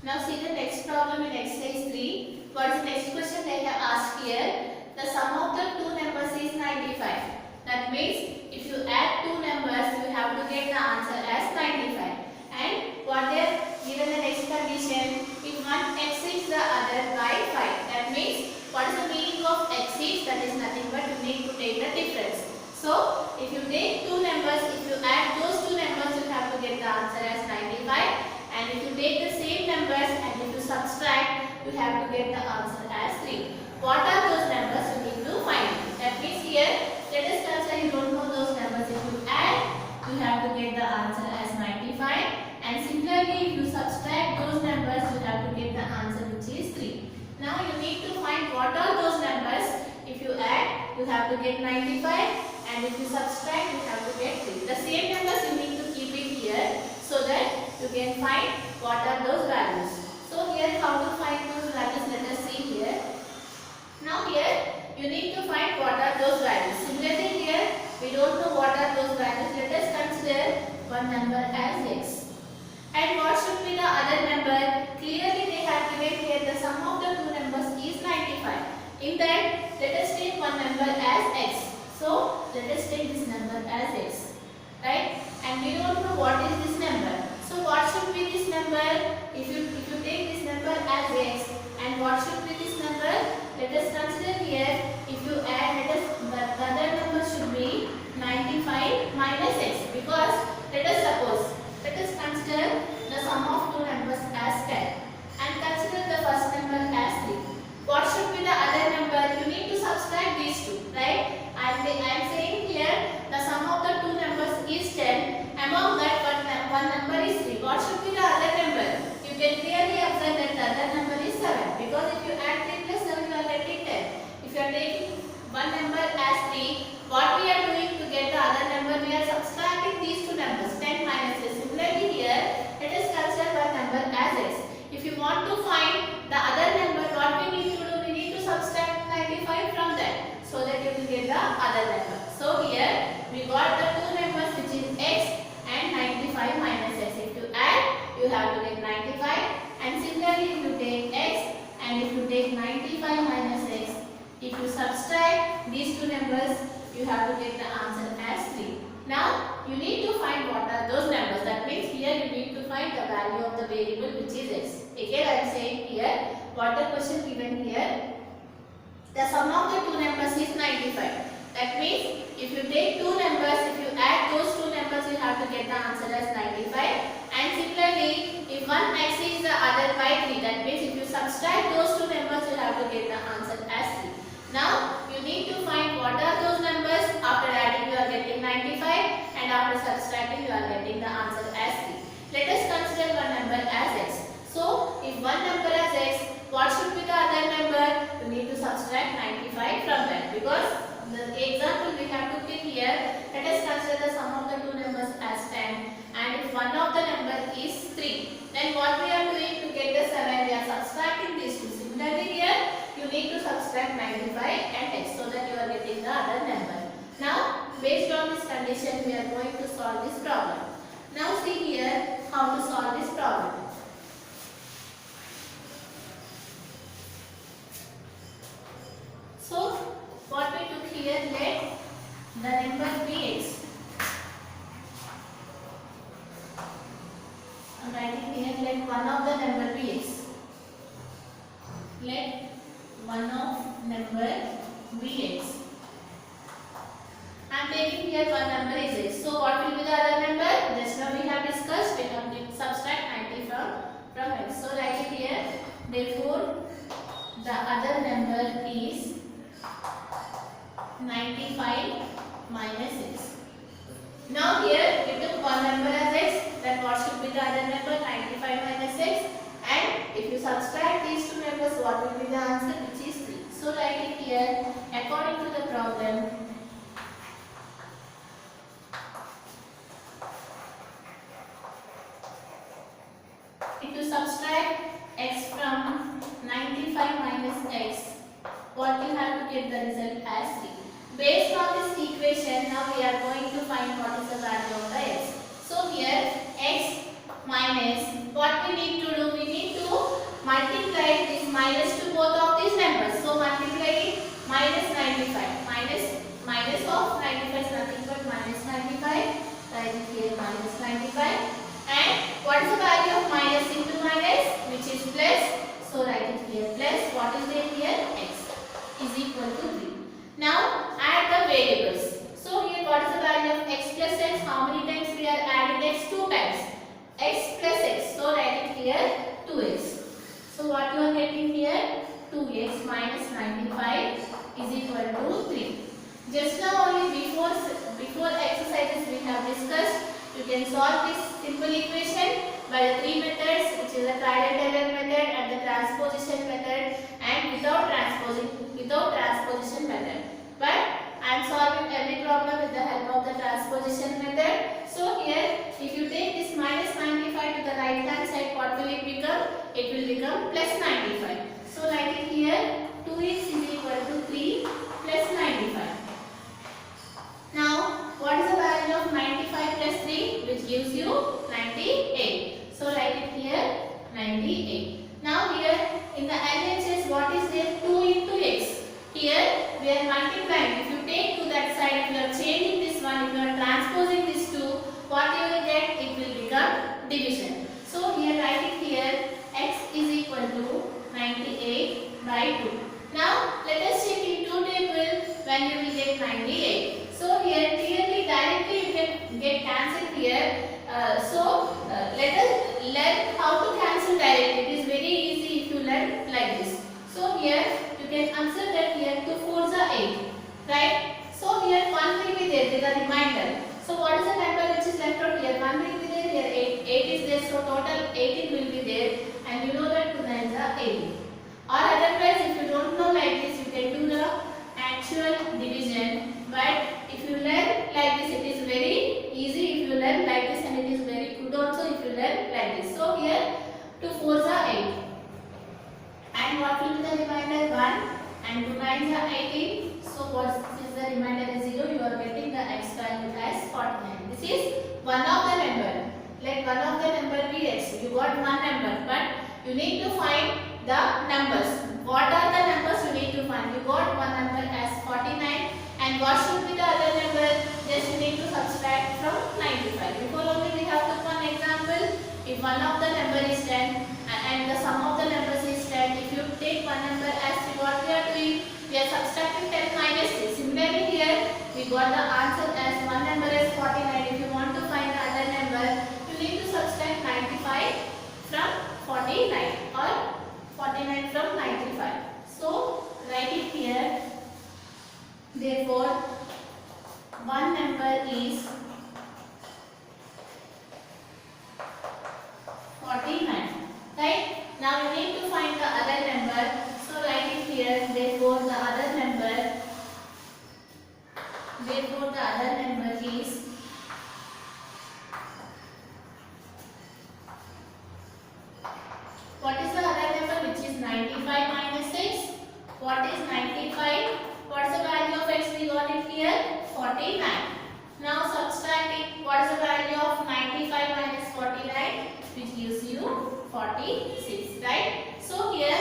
Now see the next problem in exercise 3. What is the next question they have asked here? The sum of the two numbers is 95. That means if you add two numbers, you have to get the answer as 95. And what they are given the next condition, if one exceeds the other by 5. That means what is the meaning of exceeds? That is nothing but you need to take the difference. So if you take two numbers, if you add those two numbers, you have to get the answer as 95. And if you take the same numbers and if you subtract, you have to get the answer as 3. What are those numbers you need to find? That means here, let us consider you don't know those numbers. If you add, you have to get the answer as 95. And similarly, if you subtract those numbers, you have to get the answer which is 3. Now you need to find what are those numbers. If you add, you have to get 95. And if you subtract, you have to get 3. The same numbers you need to keep it here so that you can find what are those values. So here how to find those values, let us see here. Now here you need to find what are those values. Similarly here we don't know what are those values. Let us consider one number as x. And what should be the other number? Clearly they have given here the sum of the two numbers is 95. In that let us take one number as x. So let us take this number as x. Right? And we don't know what is this number. So what should be this number? If you take this number as x, and what should be this number? Let us consider here. If you add, the other number should be 95 minus x. Because let us consider the sum of two numbers as 10, and consider the first number as 3. What should be the other number? You need to subtract these two, right? I am saying here the sum of the two numbers is 10. Among that one number is 3. What should be the other number? You can clearly observe that the other number is 7. Because if you add 3 plus 7, you are getting 10. If you are taking one number as 3, what we are doing to get the other number? We are subtracting these two numbers, 10 minus x. Similarly here, let us consider one number as x. If you want to find the other number, what we need to do? We need to subtract 95 from that, so that you will get the other number. So here we got the two numbers which is x and 95 minus x. If you add, you have to get 95. And similarly, if you take x and if you take 95 minus x, if you subtract these two numbers, you have to get the answer as 3. Now you need to find what are those numbers. That means here you need to find the value of the variable which is x. Again I am saying here, what the question given here, the sum of the two numbers is 95. That means if you take two numbers, if you add those two numbers, you have to get the answer as 95. And similarly, if one exceeds the other by 3, that means if you subtract those two numbers, you have to get the answer as 3. Now you need to find what are those numbers. After adding, you are getting 95, and after subtracting, you are getting the answer as 3. Let us consider one number as x. So if one number as x, what should be the other number? You need to subtract 95 from that, because the example we have to take here. Let us consider the sum of the two numbers as 10, and if one of the number is 3, then what we are doing to get the 7? We are subtracting these two. Similarly here, you need to subtract 95 and x, so that you are getting the other number. Now based on this condition, we are going to solve this problem. Now see here how to solve this problem. So what we took here, let the number be x. I am writing here, let one of the number be x. Let one of number be x. I am taking here one number is x. So what will be the other number? Just now we have discussed, we have to subtract 90 from x. So write it here. Therefore the other number is 95 minus x. Now here we took one number as x, then what should be the other number? 95 minus x. And if you subtract these two numbers, what will be the answer? Which is 3. So write it here according to the problem. If you subtract x from 95 minus x, what you have to get the result as 3. Based on this equation, now we are going to find what is the value of the x. So here x minus, what we need to do? We need to multiply this minus to both of these numbers. So multiply it minus 95. Minus of 95 is nothing but minus 95. Write it here minus 95. And what is the value of minus into minus, which is plus? So write it here plus. What is there here? X is equal to 3. Now add the variables. So here what is the value of x plus x? How many times we are adding x? 2 times. X plus x. So write it here 2x. So what you are getting here? 2x minus 95 is equal to 3. Just now only before exercises we have discussed, you can solve this simple equation by the 3 methods, which is the trial and error method and the transposition method, and without transposition method. But I am solving every problem with the help of the transposition method. So here, if you take this minus 95 to the right hand side, what will it become? It will become plus 95. So write it here 2x is equal to 3 plus 95. Now, what is the value of 95 plus 3, which gives you 98. So write it here 98. Now here in the LHS, what is there? 2 into x. Here we are multiplying. If you take to that side, if you are changing this one, if you are transposing this 2, what you will get? It will become division. So here write it here x is equal to 98 by 2. Now let us check in 2 table when you will get 98. So here clearly directly you can get cancelled here. Let us learn how to cancel directly. It is very easy if you learn like this. So here you can answer that here 2 4s are 8, right? So here 1 will be there with a reminder. So what is the number which is left out here? 1 will be there, here 8 is there. So total 18 will be there, and you know that 2 9s are 18. Or otherwise, if you don't know like this, you can do the actual division. But if you learn like this, it is very easy if you learn like this, and it is very good also if you learn like this. So here 2 4s are 8. And what will be the remainder? 1, and 2 9s are 18. So what is the remainder is 0? You are getting the x value as 49. This is one of the number. Let one of the number be x. You got one number, but you need to find the numbers. What are the numbers you need to find? You got one number as 49. And what should be the other number? Just you need to subtract from 95. Before only we have took one example. If one of the number is 10 and the sum of the numbers is 10, if you take one number as what we are doing, we are subtracting 10 minus 6. Similarly here, we got the answer as one number is 49. If you want to find the other number, you need to subtract 95 from 49 or 49 from 95. So write it here. Therefore, one number is 49. Right? Now you need to find the other number. So write it here. Therefore, the other number is what is the other number, which is 95 minus 6. What is 95? What is the value of x? We got it here 49. Now subtract it. What is the value of 95 minus 49? Which gives you 46, right? So here,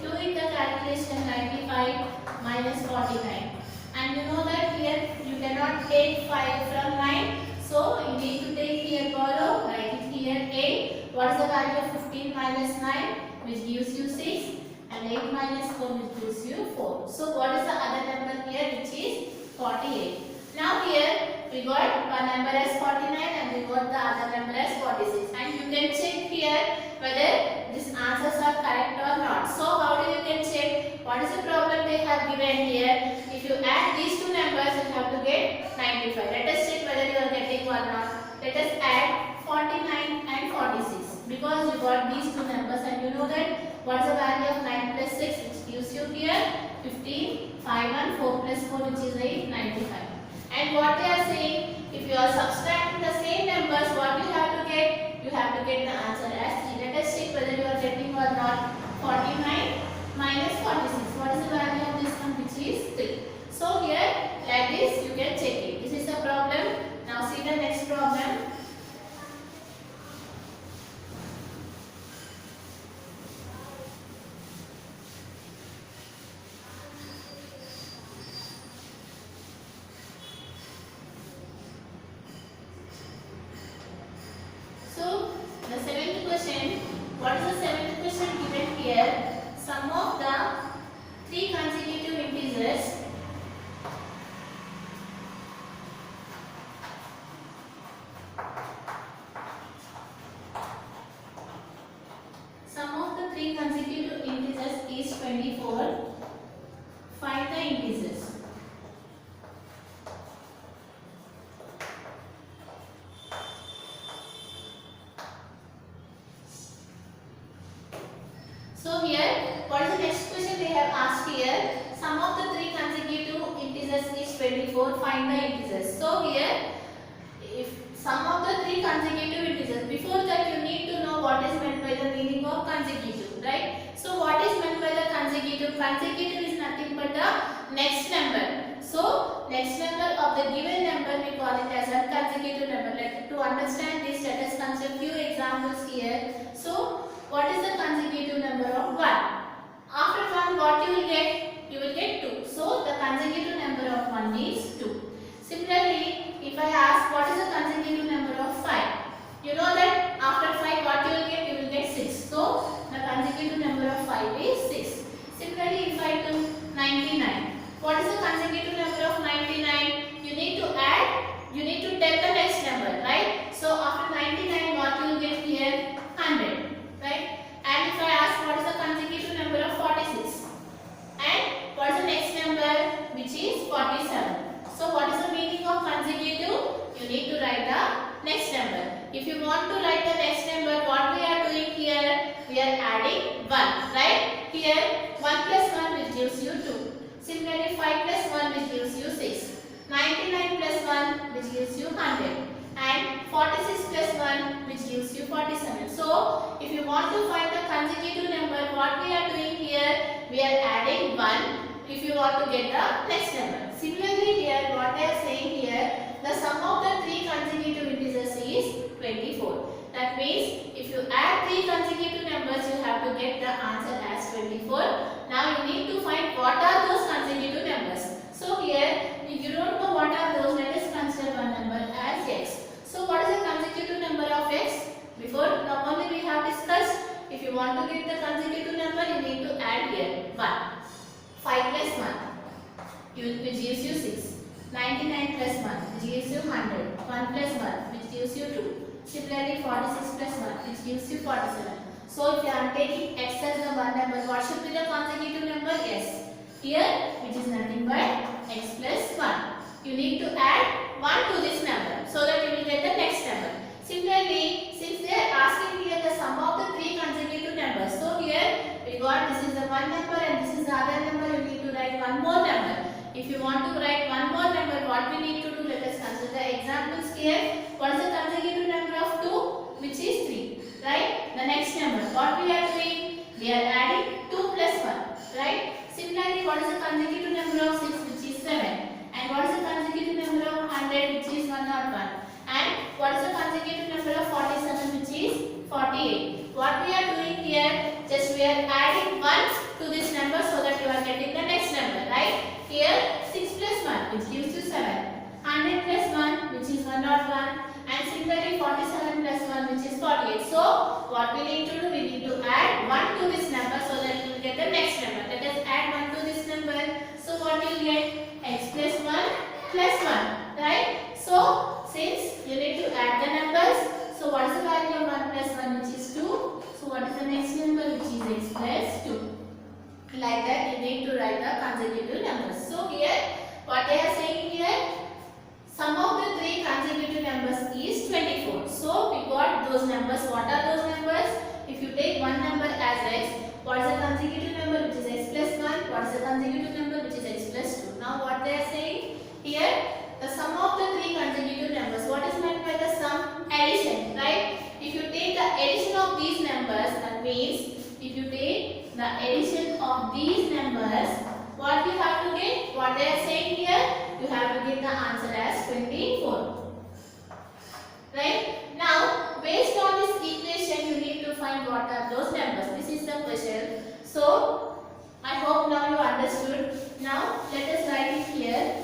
doing the calculation 95 minus 49. And you know that here you cannot take 5 from 9. So you need to take here borrow. Write it here 8. What is the value of 15 minus 9? Which gives you 6. And 8 minus 4, which gives you 4. So what is the other number here, which is 48. Now here we got one number as 49 and we got the other number as 46. And you can check here whether these answers are correct or not. So how do you can check? What is the problem they have given here? If you add these two numbers, you have to get 95. Let us check whether you are getting or not. Let us add 49 and 46. Because you got these two numbers and you know that what is the value of 9 plus 6, which gives you here 15, 5 and 4 plus 4, which is 8, 95. And what they are saying, if you are subtracting the same numbers, what you have to get? You have to get the answer as 3. Let us check whether you are getting or not. 49 minus 46. What is the value of this one, which is 3. So here, like this, you can check it. This is the problem. Now see the next problem. what is the seventh question given here? Sum of the three consecutive integers. Sum of the three consecutive integers is 24. Find the integers. So here, what is the next question they have asked here? Sum of the three consecutive integers is 24. Find the integers. So here, if sum of the three consecutive integers, before that you need to know what is meant by the meaning of consecutive, right? So what is meant by the consecutive? Consecutive is nothing but the next number. So next number of the given number we call it as a consecutive number. To understand this, let us consider few examples here. So what is the consecutive number of 1? After 1, what you will get? You will get 2. So the consecutive number of 1 is 2. Similarly, if I ask what is the consecutive number of 5, you know that after 5 what you will get? You will get 6. So the consecutive number of 5 is 6. Similarly, if I do 99, what is the consecutive number of 99? You need to add, you need to take the next number, right? So after 99, what you will get here? 100. Right? And if I ask what is the consecutive number of 46, and what is the next number, which is 47. So what is the meaning of consecutive? You need to write the next number. If you want to write the next number, what we are doing here? We are adding 1, right? Here 1 plus 1 which gives you 2. Similarly 5 plus 1 which gives you 6. 99 plus 1 which gives you 100. And 46 plus 1 which gives you 47. So if you want to find the consecutive number, what we are doing here? We are adding 1 if you want to get the next number. Similarly here, what I am saying here, the sum of the three consecutive integers is 24. That means if you add three consecutive numbers, you have to get the answer as 24. Now you need to find what are those consecutive numbers. So here, if you don't know what are those, let us consider one number as x. So what is the consecutive number of x? Before normally we have discussed, if you want to get the consecutive number, you need to add here 1. 5 plus 1 which gives you 6. 99 plus 1 which gives you 100. 1 plus 1 which gives you 2. Similarly 46 plus 1 which gives you 47. So if you are taking x as the one number, what should be the consecutive number? Yes. Here which is nothing but x plus 1. You need to add 1 to this number so that you will get the next number. Similarly, since they are asking here the sum of the three consecutive numbers, so here we got this is the one number and this is the other number, you need to write one more number. If you want to write one more number, what we need to do? Let us consider the examples here. What is the consecutive number of 2? Which is 3. Right? The next number, what we are doing? We are adding 2 plus 1. Right? Similarly, what is the consecutive number of 6? Which is 7. And what is the consecutive number of 100, which is 101? And what is the consecutive number of 47, which is 48? What we are doing here, just we are adding 1 to this number so that you are getting the next number, right? Here 6 plus 1, which gives you 7. 100 plus 1, which is 101. And similarly 47 plus 1, which is 48. So what we need to do, we need to add 1 to this number so that you will get the next number. Let us add 1 to this number. So what you will get? X plus 1 plus 1, right? So since you need to add the numbers, so what is the value of 1 plus 1, which is 2? So what is the next number, which is x plus 2? Like that you need to write the consecutive numbers. So here what they are saying here, sum of the three consecutive numbers is 24. So we got those numbers. What are those numbers? If you take one number as x, what is the consecutive number, which is x plus 1? What is the consecutive number, which is x plus 2? Now what they are saying here, the sum of the three consecutive numbers. What is meant by the sum? Addition, right? If you take the addition of these numbers, that means if you take the addition of these numbers, what you have to get? What they are saying here, you have to get the answer as 24. Right? Now, based on this equation, you need to find what are those numbers. This is the question. So, I hope now you understood. Now, let us write it here.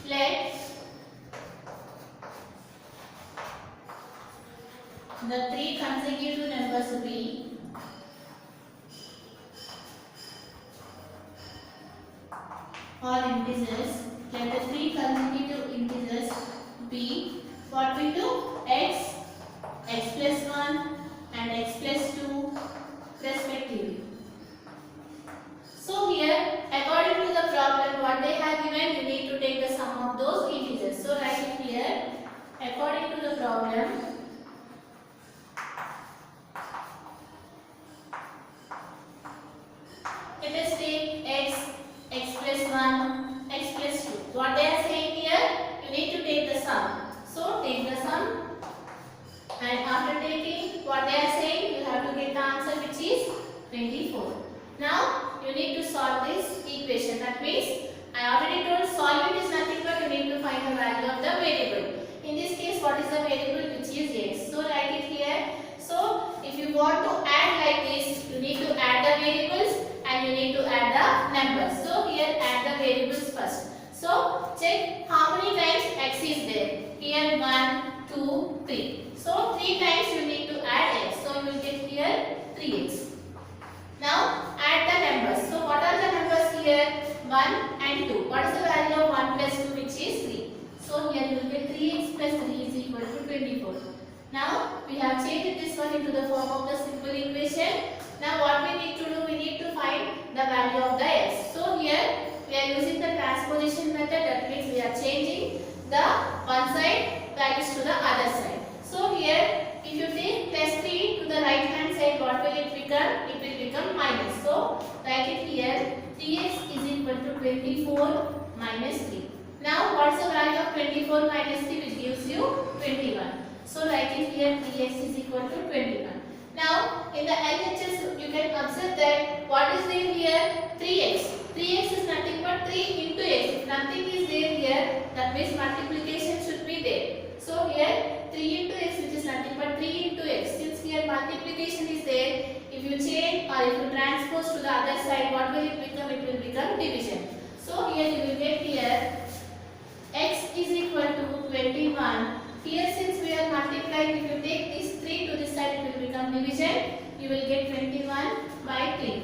Let the three consecutive numbers b or integers, let the three consecutive integers be what we do x, x plus 1 and x plus 2 respectively. So here according to the problem what they have given, you need to take the sum of those integers. So write it here, according to the problem let us take x, x plus 1, x plus 2. What they are saying here, you need to take the sum. So take the sum, and after taking what they are saying, you have to get the answer which is 24. Now you need to solve this equation. That means I already told solve it is nothing but you need to find the value of the variable. In this case, what is the variable which is x? So write it here. So if you want to add like this, you need to add the variables and you need to add the numbers. So here add the variables first. So check how many times x is there. Here 1, 2, 3. So 3 times you need to add x. So you will get here 3x. Now add the numbers. So what are the numbers here? 1 and 2. What is the value of 1 plus 2 which is 3? So here you will get 3x plus 3 is equal to 24. Now we have changed this one into the form of the simple equation. Now what we need to do, we need to find the value of the x. So here we are using the transposition method. That means we are changing the one side values to the other side. So here if you take plus 3 to the right hand side, what will it become? It will become minus. So write it here, 3x is equal to 24 minus 3. Now what is the value of 24 minus 3 which gives you 21? So write it here, 3x is equal to 21. Now in the LHS you can observe that what is there here? 3x. 3x is nothing but 3 into x. If nothing is there here, that means multiplication should be there. So here 3 into x which is nothing but 3 into x. Since here multiplication is there, if you change or if you transpose to the other side, what will it become? It will become division. So here you will get here x is equal to 21. Here since we are multiplying, if you take this 3 to this side, it will become division. You will get 21 by 3.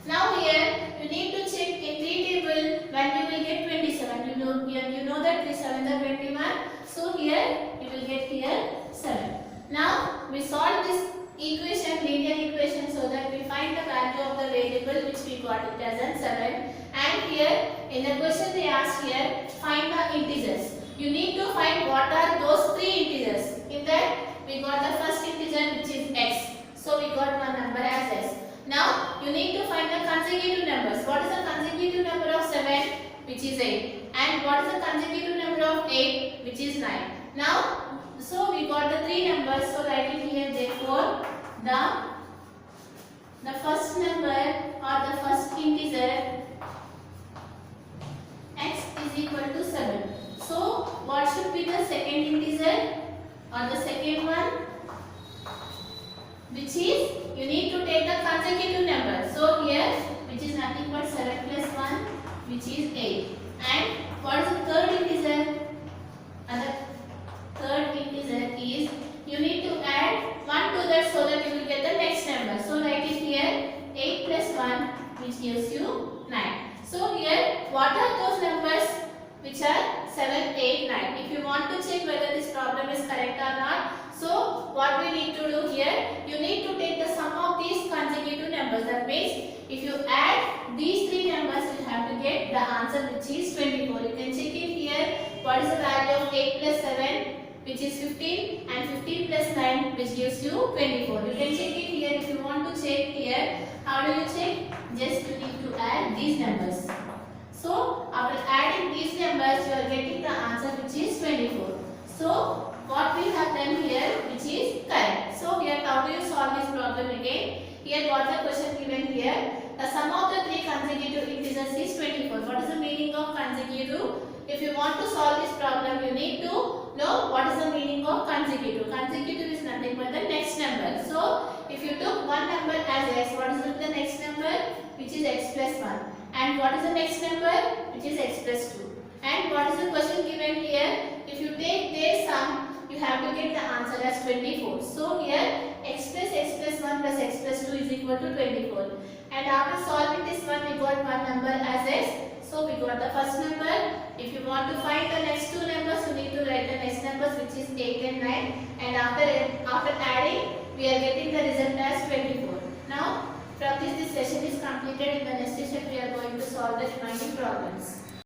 Now here you need to check in 3 table when you will get 27. You know that 3 7 are 21. So here you will get here 7. Now we solve this equation, linear equation, so that we find the value of the variable which we got it as 7. And here in the question they asked here, find the integers. You need to find what are those 3 integers. In that we got the first integer which is x. So we got one number as x. Now you need to find the consecutive numbers. What is the consecutive number of 7? Which is 8. And what is the consecutive number of 8? Which is 9. Now, so we got the 3 numbers. So write it here. Therefore, the first number or the first integer x is equal to 7. So what should be the second integer or the second one? Which is, you need to take the consecutive number. So here, which is nothing but 7 plus 1, which is 8. And what is the third integer? And the third integer is, you need to add 1 to that so that you will get the next number. So write it here, 8 plus 1, which gives you 9. So here, what are those numbers which are 7, 8, 9? If you want to check whether this problem is correct or not, so what we need to do here, you need to take the sum of these consecutive numbers. That means if you add these 3 numbers, you have to get the answer which is 24. You can check it here. What is the value of 8 plus 7? Which is 15, and 15 plus 9 which gives you 24. You can check it here. If you want to check here, how do you check? Just you need to add these numbers. So after adding these numbers, you are getting the answer which is 24. So what we have done here which is correct. So here how do you solve this problem again? Here what the question given here? The sum of the 3 consecutive integers is 24. What is the meaning of consecutive? If you want to solve this problem, you need to know what is the meaning of consecutive. Consecutive is nothing but the next number. So if you took one number as x, what is the next number? Which is x plus 1. And what is the next number? Which is x plus 2. And what is the question given here? If you take their sum, you have to get the answer as 24. So here x plus 1 plus x plus 2 is equal to 24. And after solving this one, we got one number as s. So we got the first number. If you want to find the next two numbers, you need to write the next numbers, which is 8 and 9. And after adding, we are getting the result as 24. Now, from this session is completed. In the next session, we are going to solve the remaining problems.